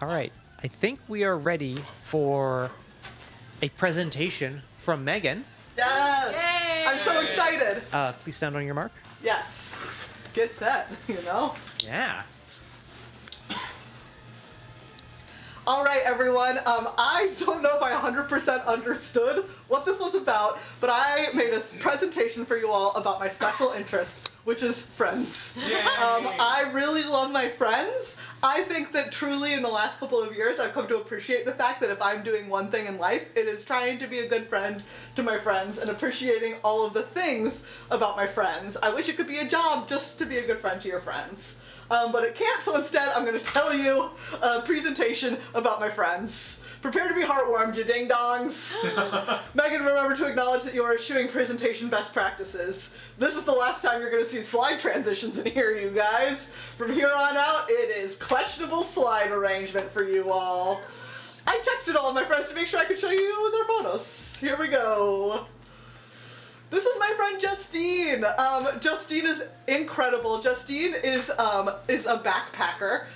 All right. I think we are ready for a presentation from Meghan. Yes! Yay! I'm so excited. Please stand on your mark. Yes. Get set, you know? Yeah. All right, everyone. I don't know if I 100% understood what this was about, but I made a presentation for you all about my special interest, which is friends. I really love my friends. I think that truly in the last couple of years I've come to appreciate the fact that if I'm doing one thing in life, it is trying to be a good friend to my friends and appreciating all of the things about my friends. I wish it could be a job just to be a good friend to your friends. But it can't, so instead I'm going to tell you a presentation about my friends. Prepare to be heartwarmed, you ding-dongs. Meghan, remember to acknowledge that you are eschewing presentation best practices. This is the last time you're going to see slide transitions in here, you guys. From here on out, it is questionable slide arrangement for you all. I texted all of my friends to make sure I could show you their photos. Here we go. This is my friend Justine. Justine is incredible. Justine is a backpacker.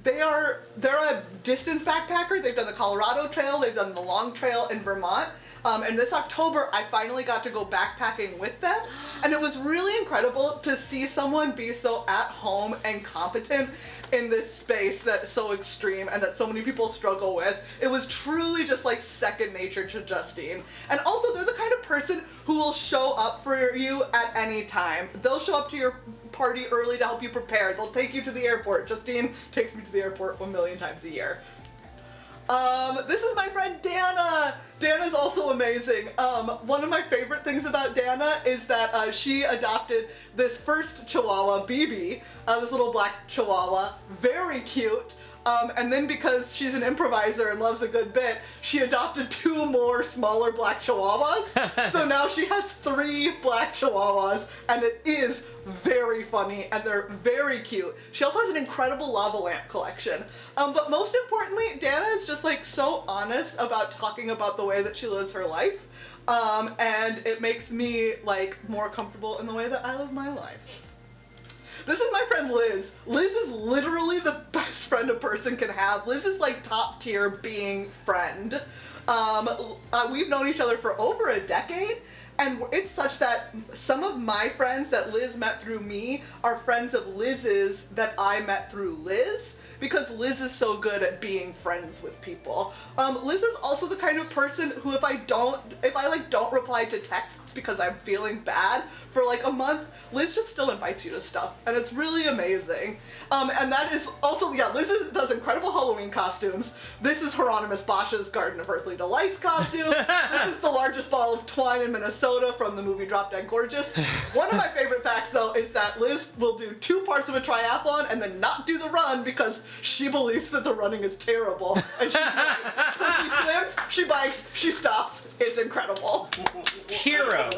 They're a distance backpacker. They've done the Colorado Trail, they've done the Long Trail in Vermont. And this October, I finally got to go backpacking with them. And it was really incredible to see someone be so at home and competent in this space that's so extreme and that so many people struggle with. It was truly just like second nature to Justine. And also, they're the kind of person who will show up for you at any time. They'll show up to your party early to help you prepare. They'll take you to the airport. Justine takes me to the airport 1 million times a year. This is my friend Dana. Dana's also amazing. One of my favorite things about Dana is that she adopted this first Chihuahua, BB, this little black Chihuahua, very cute. And then because she's an improviser and loves a good bit, she adopted 2 more smaller black Chihuahuas. So now she has 3 black Chihuahuas, and it is very funny, and they're very cute. She also has an incredible lava lamp collection. But most importantly, Dana is just like so honest about talking about the way that she lives her life. And it makes me like more comfortable in the way that I live my life. This is my friend Liz. Liz is literally the best friend a person can have. Liz is like top tier being friend. We've known each other for over a decade, and it's such that some of my friends that Liz met through me are friends of Liz's that I met through Liz, because Liz is so good at being friends with people. Liz is also the kind of person who if I don't reply to texts because I'm feeling bad for like a month, Liz just still invites you to stuff, and it's really amazing. And that is also, yeah, Liz does incredible Halloween costumes. This is Hieronymus Bosch's Garden of Earthly Delights costume. This is the largest ball of twine in Minnesota from the movie Drop Dead Gorgeous. One of my favorite facts though is that Liz will do 2 parts of a triathlon and then not do the run because she believes that the running is terrible, and she's right. So she swims, she bikes, she stops. It's incredible. Hero.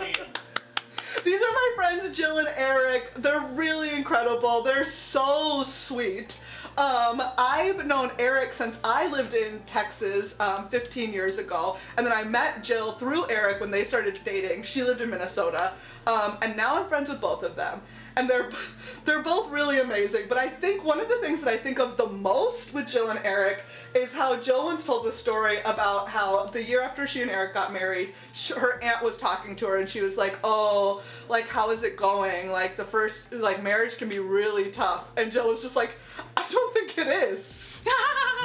These are my friends Jill and Eric. They're really incredible. They're so sweet. I've known Eric since I lived in Texas 15 years ago, and then I met Jill through Eric when they started dating. She lived in Minnesota, and now I'm friends with both of them. And they're both really amazing, but I think one of the things that I think of the most with Jill and Eric is how Jill once told the story about how the year after she and Eric got married, her aunt was talking to her and she was like, oh, like, how is it going? Like, the first, like, marriage can be really tough. And Jill was just like, I don't think it is.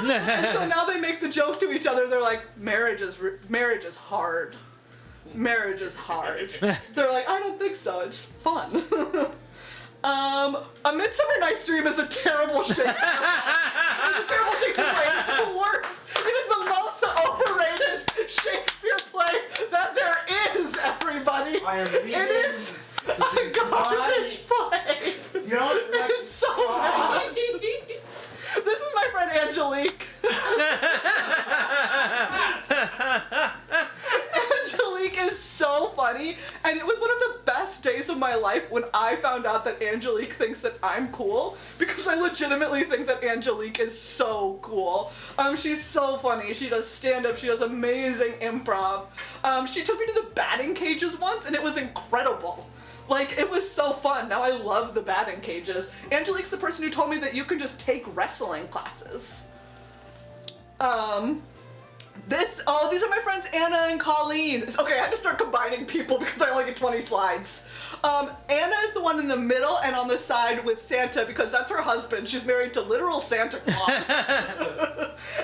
And so now they make the joke to each other, they're like, marriage is hard. Marriage is hard. They're like, I don't think so, it's fun. A Midsummer Night's Dream is a terrible Shakespeare play. It's a terrible Shakespeare play. It's the worst. It is the most overrated Shakespeare play that there is, everybody. It is a garbage play. You know, It's so bad. This is my friend Angelique. Angelique is so funny, and it was one of the best days of my life when I found out that Angelique thinks that I'm cool, because I legitimately think that Angelique is so cool. She's so funny. She does stand-up, she does amazing improv. She took me to the batting cages once, and it was incredible. Like, it was so fun. Now I love the batting cages. Angelique's the person who told me that you can just take wrestling classes. These are my friends Anna and Colleen. Okay, I had to start combining people because I only get 20 slides. Anna is the one in the middle and on the side with Santa because that's her husband. She's married to literal Santa Claus.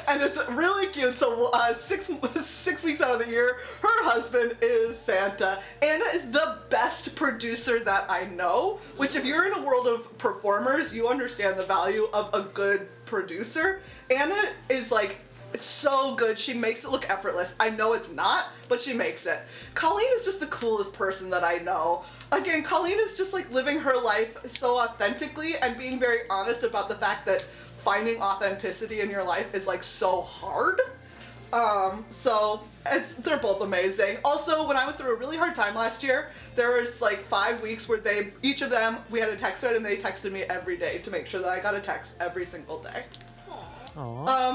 And it's really cute. So 6 weeks out of the year, her husband is Santa. Anna is the best producer that I know, which if you're in a world of performers, you understand the value of a good producer. Anna is like, so good. She makes it look effortless. I know it's not, but she makes it. Colleen is just the coolest person that I know. Again, Colleen is just like living her life so authentically and being very honest about the fact that finding authenticity in your life is like so hard. They're both amazing. Also, when I went through a really hard time last year, there was like 5 weeks where each of them, we had a text thread and they texted me every day to make sure that I got a text every single day.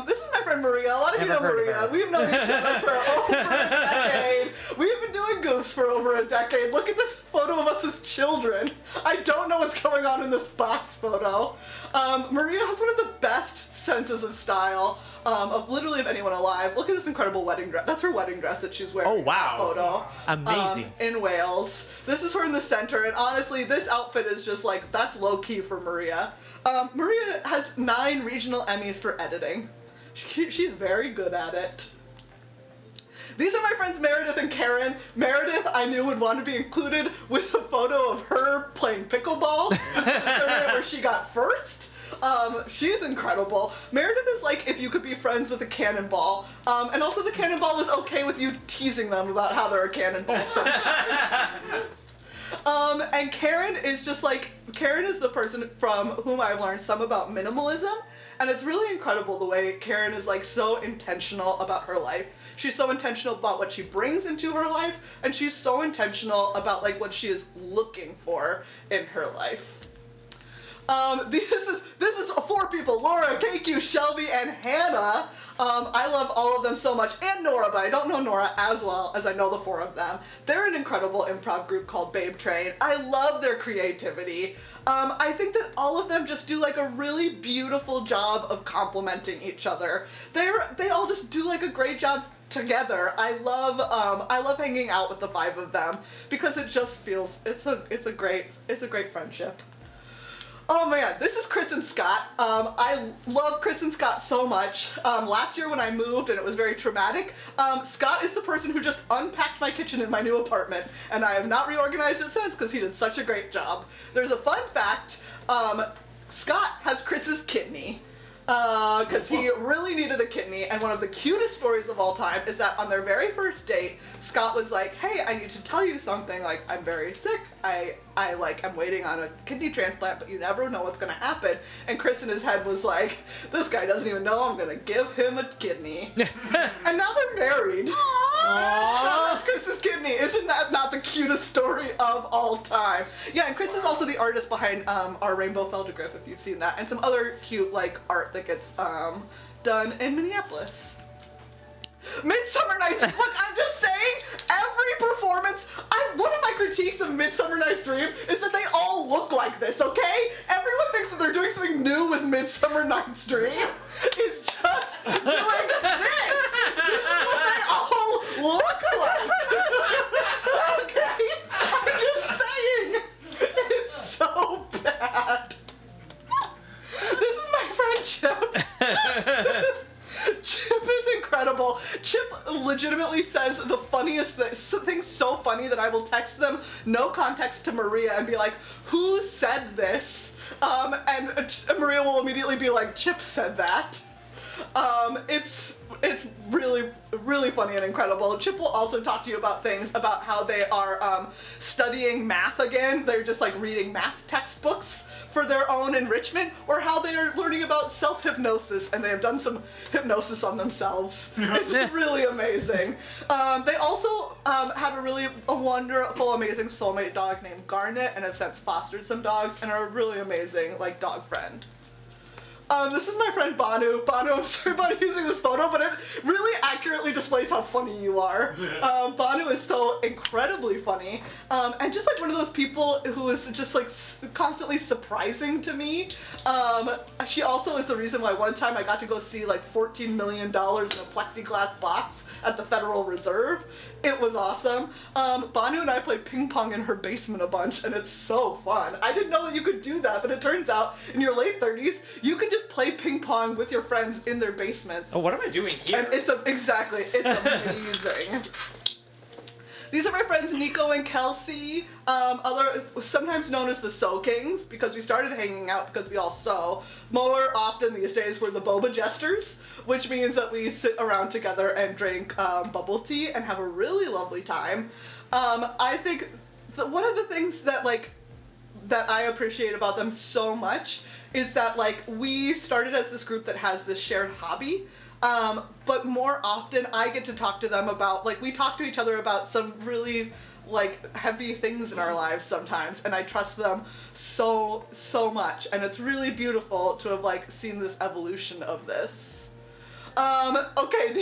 This is my friend Maria. A lot of you know Maria. We've known each other for over a decade. We've been doing goofs for over a decade. Look at this photo of us as children. I don't know what's going on in this box photo. Maria has one of the best senses of style of literally of anyone alive. Look at this incredible wedding dress. That's her wedding dress that she's wearing. Oh, wow. In that photo. Amazing. In Wales. This is her in the center, and honestly, this outfit is just like, that's low key for Maria. Maria has 9 regional Emmys for editing. She's very good at it. These are my friends Meredith and Karen. Meredith, I knew would want to be included with a photo of her playing pickleball. This is the tournament where she got first. She's incredible. Meredith is like if you could be friends with a cannonball. And also the cannonball was okay with you teasing them about how they're a cannonball sometimes. And Karen is just like, Karen is the person from whom I've learned some about minimalism, and it's really incredible the way Karen is like so intentional about her life. She's so intentional about what she brings into her life, and she's so intentional about like what she is looking for in her life. This is 4 people: Laura, KQ, Shelby, and Hannah. I love all of them so much, and Nora, but I don't know Nora as well as I know the 4 of them. They're an incredible improv group called Babe Train. I love their creativity. I think that all of them just do like a really beautiful job of complementing each other. They all just do like a great job together. I love hanging out with the 5 of them because it just feels it's a great friendship. Oh man, this is Chris and Scott. I love Chris and Scott so much. Last year when I moved and it was very traumatic, Scott is the person who just unpacked my kitchen in my new apartment, and I have not reorganized it since because he did such a great job. There's a fun fact, Scott has Chris's kidney. Because he really needed a kidney, and one of the cutest stories of all time is that on their very first date, Scott was like, hey, I need to tell you something, like, I'm very sick, I'm waiting on a kidney transplant, but you never know what's gonna happen. And Chris in his head was like, this guy doesn't even know I'm gonna give him a kidney. And now they're married. Aww. That's Chris's kidney. Isn't that not the cutest story of all time? Yeah, and Chris is also the artist behind our Rainbow Feldergriff, if you've seen that, and some other cute, like, art that gets done in Minneapolis. Midsummer Night's look, I'm just saying, every performance, one of my critiques of Midsummer Night's Dream is that they all look like this, okay? Everyone thinks that they're doing something new with Midsummer Night's Dream. It's just doing this. This is what they all look like. Okay? I'm just saying. It's so bad. This is my friend Chip. Chip is incredible. Chip legitimately says the funniest things so funny that I will text them, no context, to Maria and be like, who said this? And Maria will immediately be like, Chip said that. It's really, really funny and incredible. Chip will also talk to you about things about how they are studying math again. They're just like reading math textbooks for their own enrichment, or how they are learning about self-hypnosis, and they have done some hypnosis on themselves. It's really amazing. They also have a wonderful, amazing soulmate dog named Garnet, and have since fostered some dogs, and are a really amazing, like, dog friend. This is my friend Banu. Banu, I'm sorry about using this photo, but it really accurately displays how funny you are. Banu is so incredibly funny, and just like one of those people who is just like constantly surprising to me. She also is the reason why one time I got to go see like $14 million in a plexiglass box at the Federal Reserve. It was awesome. Banu and I played ping pong in her basement a bunch, and it's so fun. I didn't know that you could do that, but it turns out in your late 30s, you can just play ping pong with your friends in their basements. Oh, what am I doing here? And it's amazing. These are my friends Nico and Kelsey, sometimes known as the Sew Kings, because we started hanging out because we all sew. More often these days we're the Boba Jesters, which means that we sit around together and drink bubble tea and have a really lovely time. I think one of the things that that I appreciate about them so much is that we started as this group that has this shared hobby. But more often I get to talk to them about, we talk to each other about some really, heavy things in our lives sometimes, and I trust them so much, and it's really beautiful to have, seen this evolution of this. Okay,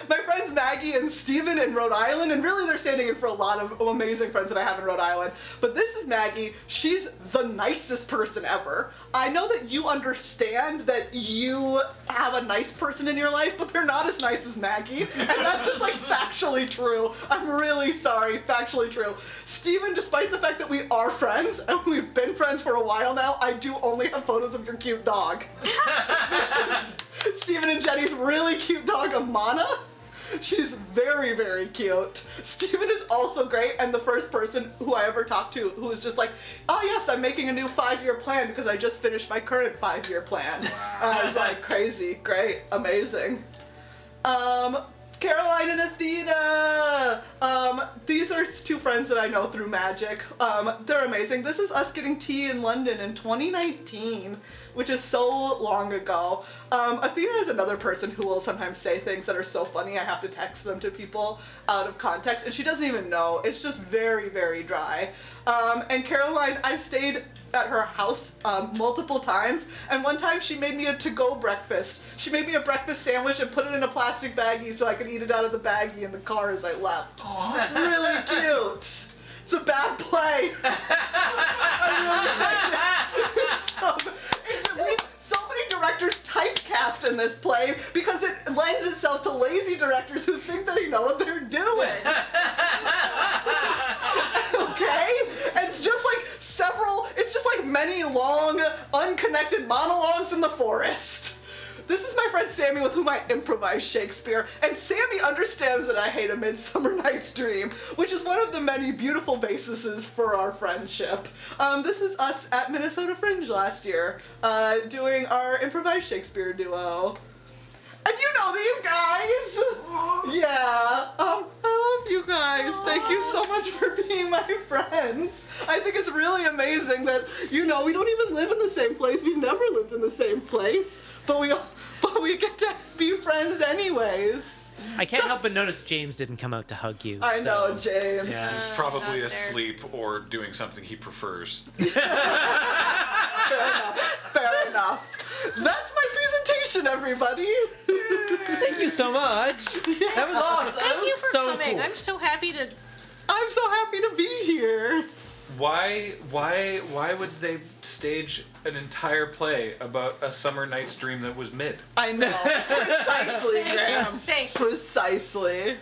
my friends Maggie and Steven in Rhode Island, and really they're standing in for a lot of amazing friends that I have in Rhode Island, but this is Maggie. She's the nicest person ever. I know that you understand that you have a nice person in your life, but they're not as nice as Maggie, and that's just factually true. I'm really sorry, factually true. Steven, despite the fact that we are friends, and we've been friends for a while now, I do only have photos of your cute dog. This is Steven and Jenny's really cute dog, Amana. She's very, very cute. Steven is also great, and the first person who I ever talked to who was just oh yes, I'm making a new 5-year plan because I just finished my current 5-year plan. I was crazy, great, amazing. Caroline and Athena! These are two friends that I know through magic. They're amazing. This is us getting tea in London in 2019, which is so long ago. Athena is another person who will sometimes say things that are so funny I have to text them to people out of context, and she doesn't even know. It's just very, very dry. And Caroline, I stayed at her house multiple times, and one time she made me a to-go breakfast. She made me a breakfast sandwich and put it in a plastic baggie so I could eat it out of the baggie in the car as I left. Aww. Really cute. It's a bad play. I really like it. So many directors typecast in this play because it lends itself to lazy directors who think they know what they're doing. Okay? And it's just many long, unconnected monologues in the forest. This is my friend Sammy, with whom I improvise Shakespeare, and Sammy understands that I hate A Midsummer Night's Dream, which is one of the many beautiful bases for our friendship. This is us at Minnesota Fringe last year, doing our improvised Shakespeare duo. And you know these guys! Yeah, I love you guys. Thank you so much for being my friends. I think it's really amazing that, we don't even live in the same place. We've never lived in the same place, but we get to be friends anyways. I can't help but notice James didn't come out to hug you. I know, James. Yeah. He's probably asleep or doing something he prefers. Fair enough. That's my presentation, everybody. Thank you so much. That was awesome. Thank you for so coming. Cool. I'm so happy to be here. Why would they stage an entire play about a summer night's dream that was mid? I know. Precisely, Graham. Thanks. Precisely.